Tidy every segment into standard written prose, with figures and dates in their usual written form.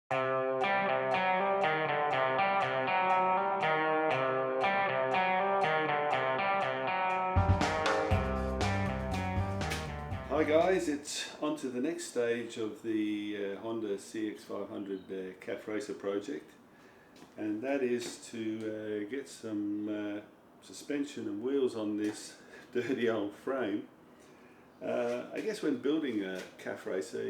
Hi guys, it's on to the next stage of the Honda CX500 CAF Racer project, and that is to get some suspension and wheels on this dirty old frame. I guess when building a CAF Racer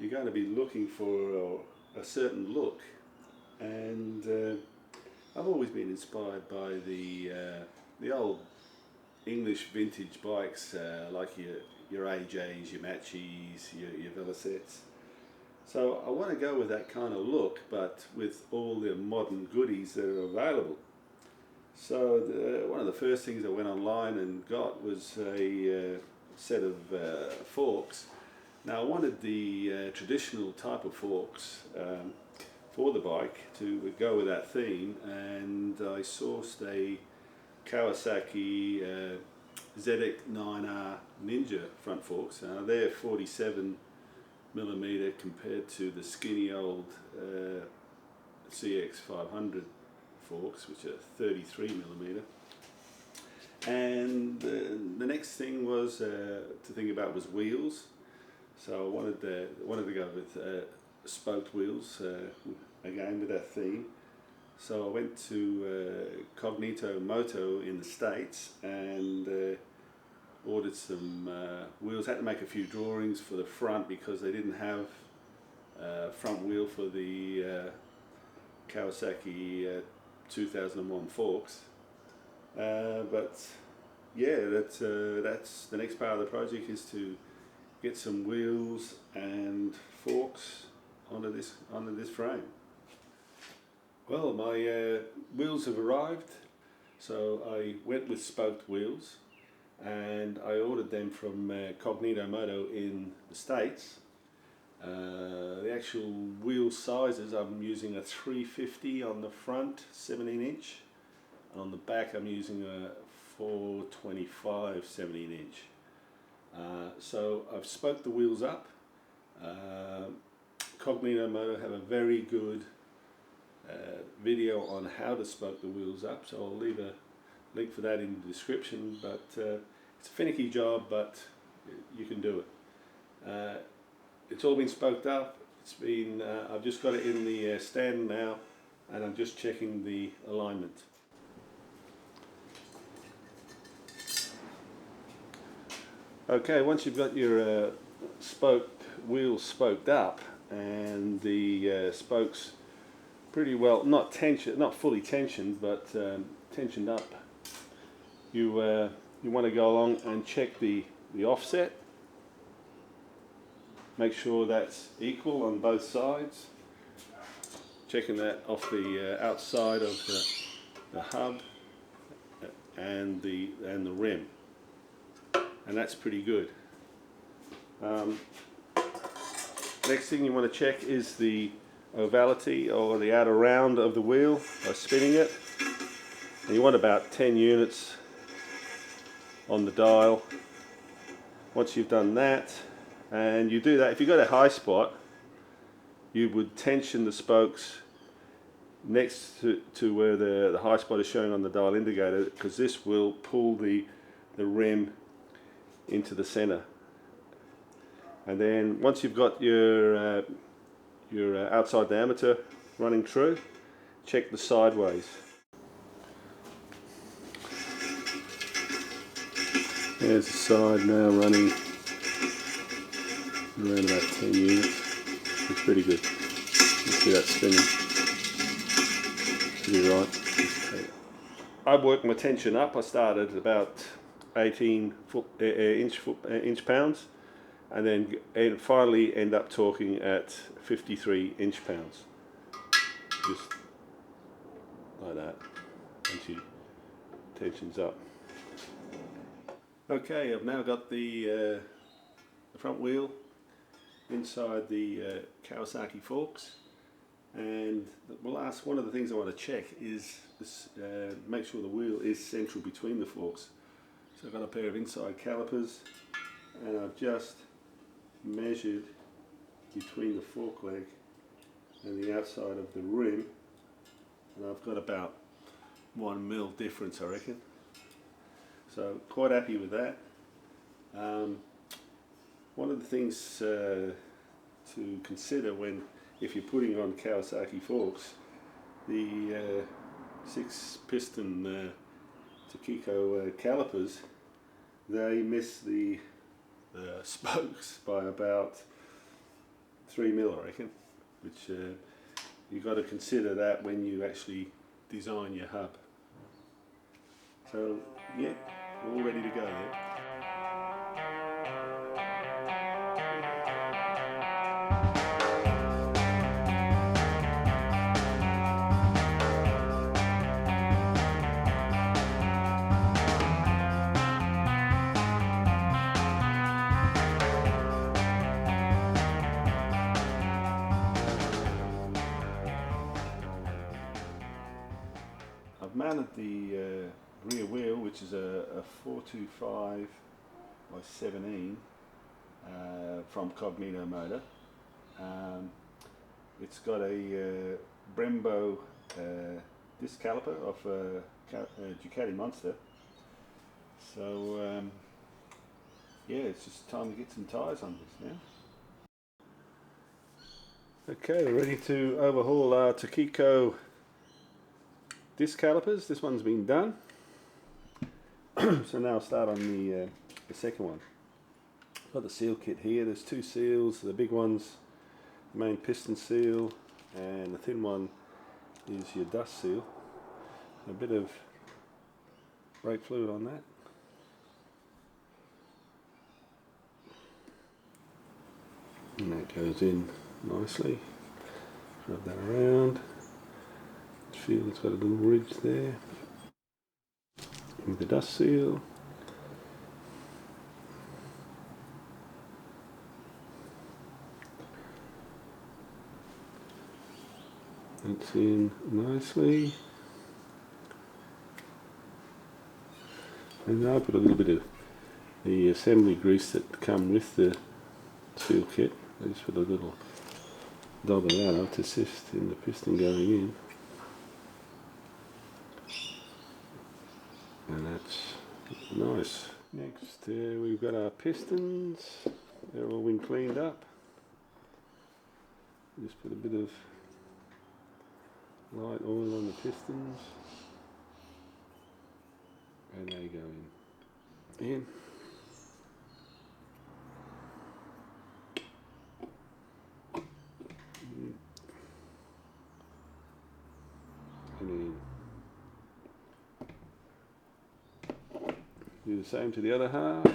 you're going to be looking for a certain look, and I've always been inspired by the old English vintage bikes, like your AJs, your Machis, your Velocets. So I want to go with that kind of look, but with all the modern goodies that are available. So one of the first things I went online and got was a set of forks. Now I wanted the traditional type of forks for the bike to go with that theme, and I sourced a Kawasaki ZX9R Ninja front forks. They're 47mm compared to the skinny old CX500 forks, which are 33mm. And the next thing was to think about was wheels. So I wanted to go with spoked wheels, again with that theme. So I went to Cognito Moto in the States and ordered some wheels. Had to make a few drawings for the front because they didn't have front wheel for the Kawasaki 2001 forks. But yeah, that's the next part of the project, is to get some wheels and forks onto this frame. Well, my wheels have arrived, so I went with spoked wheels, and I ordered them from Cognito Moto in the States. The actual wheel sizes, I'm using a 350 on the front, 17-inch, and on the back I'm using a 425 17-inch. So I've spoked the wheels up. Cognito Moto have a very good video on how to spoke the wheels up, so I'll leave a link for that in the description. But it's a finicky job, but you can do it. It's all been spoked up. It's been I've just got it in the stand now, and I'm just checking the alignment. Okay, once you've got your spoked wheels spoked up and the spokes pretty well, not fully tensioned, but tensioned up, you want to go along and check the offset. Make sure that's equal on both sides. Checking that off the outside of the hub and the rim, and that's pretty good. Next thing you want to check is the ovality, or the outer round of the wheel, by spinning it, and you want about 10 units on the dial. Once you've done that, and you do that, if you've got a high spot, you would tension the spokes next to where the high spot is showing on the dial indicator, because this will pull the rim into the center. And then once you've got your outside diameter running true, check the sideways. There's the side now running around about 10 units. It's pretty good. You see that spinning. Should be right. I worked my tension up. I started about 18 inch pounds, and then finally end up talking at 53 inch pounds. Just like that, once you tensions up. Okay, I've now got the front wheel inside the Kawasaki forks, and one of the things I want to check is this, make sure the wheel is central between the forks. So I've got a pair of inside calipers, and I've just measured between the fork leg and the outside of the rim, and I've got about 1 mil difference, I reckon. So quite happy with that. One of the things to consider if you're putting on Kawasaki forks, the 6-piston Cognito calipers, they miss the spokes by about 3 mil, I reckon, which you've got to consider that when you actually design your hub. So yeah, all ready to go there. I've mounted the rear wheel, which is a 425 by 17 from Cognito Moto. It's got a Brembo disc caliper of Ducati Monster. So yeah, it's just time to get some tyres on this now. Okay, we're ready to overhaul our Cognito disc calipers. This one's been done. So now I'll start on the second one. I've got the seal kit here. There's 2 seals. The big one's the main piston seal, and the thin one is your dust seal. A bit of brake fluid on that. And that goes in nicely. Rub that around. Feel it's got a little ridge there. With the dust seal. It's in nicely. And I put a little bit of the assembly grease that come with the seal kit. I just put a little dab of that out to assist in the piston going in. And that's nice. Next we've got our pistons. They're all been cleaned up. Just put a bit of light oil on the pistons. And they go in. And in. Do the same to the other half.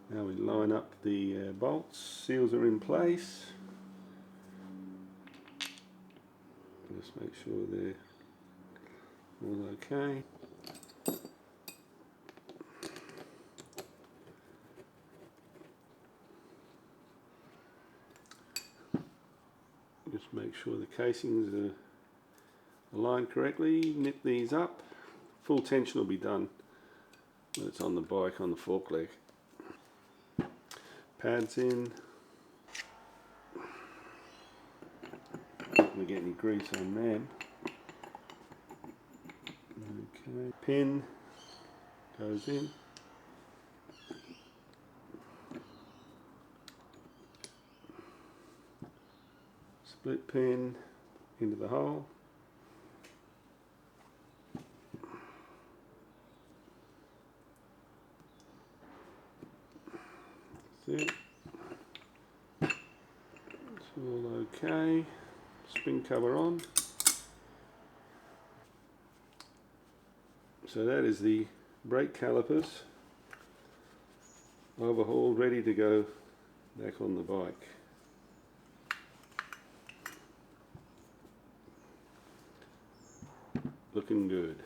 Now we line up the bolts. Seals are in place. Just make sure they're all okay. Just make sure the casings are aligned correctly. Knit these up. Full tension will be done when it's on the bike on the fork leg. Pads in. Not going to get any grease on them. Okay, pin goes in. Split pin into the hole. That's it. It's all okay. Spring cover on. So that is the brake calipers overhauled, ready to go back on the bike. Looking good.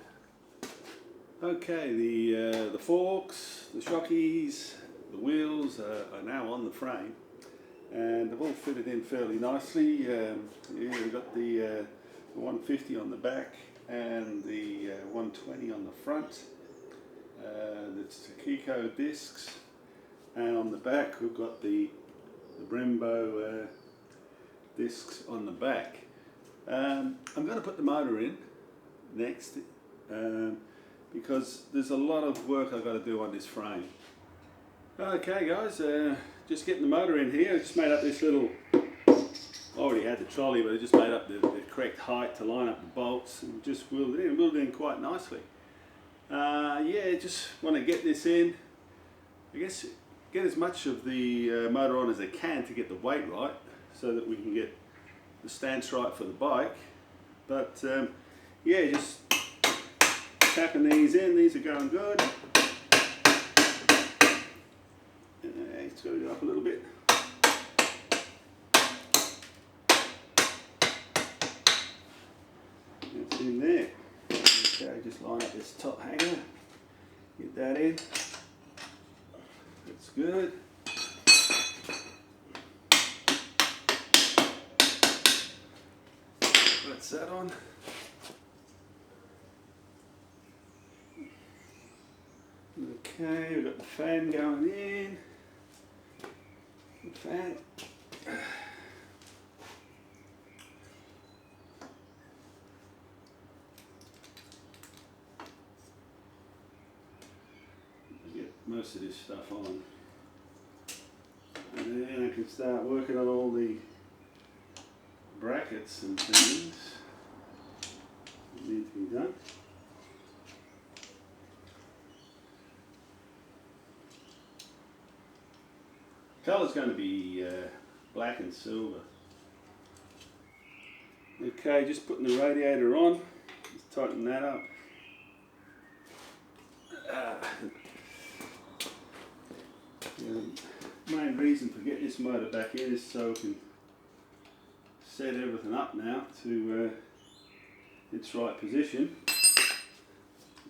Okay, the forks, the shockeys, the wheels are now on the frame, and they've all fitted in fairly nicely. Yeah, we've got the 150 on the back and the 120 on the front. That's Cognito discs, and on the back we've got the Brembo discs on the back. I'm going to put the motor in next because there's a lot of work I've got to do on this frame. Okay guys, just getting the motor in here. I just made up this little, I already had the trolley, but I just made up the correct height to line up the bolts and just wheeled it in quite nicely. Yeah, just want to get this in, I guess get as much of the motor on as I can to get the weight right so that we can get the stance right for the bike. But yeah, just tapping these in, these are going good. It's got to go up a little bit. It's in there. Okay, just line up this top hanger, get that in. That's good. That's that on. Okay, we've got the fan going in. The fan. Get most of this stuff on. And then I can start working on all the brackets and things that need to be done. Colour's going to be black and silver. Okay, just putting the radiator on. Just tighten that up. The main reason for getting this motor back in is so we can set everything up now to its right position.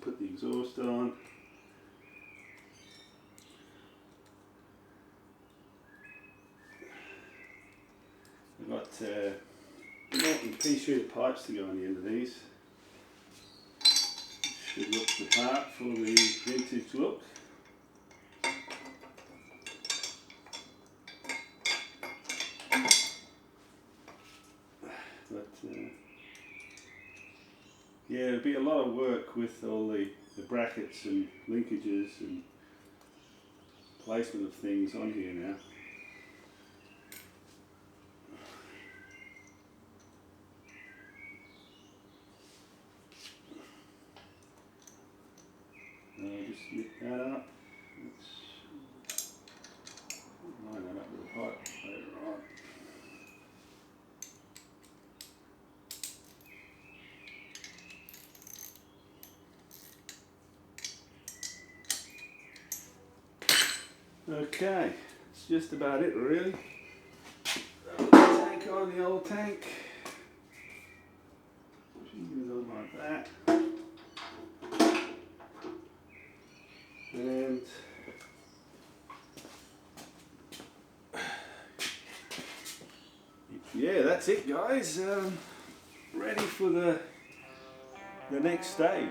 Put the exhaust on. I've got pea-shooter pipes to go on the end of these. Should look the part for the vintage look. But yeah, it'll be a lot of work with all the brackets and linkages and placement of things on here now. Just lift that up. Let's line that up with a pipe later on. Okay, it's just about it really. Tank on, the old tank. Fingers on like that. And yeah, that's it guys. Ready for the next stage.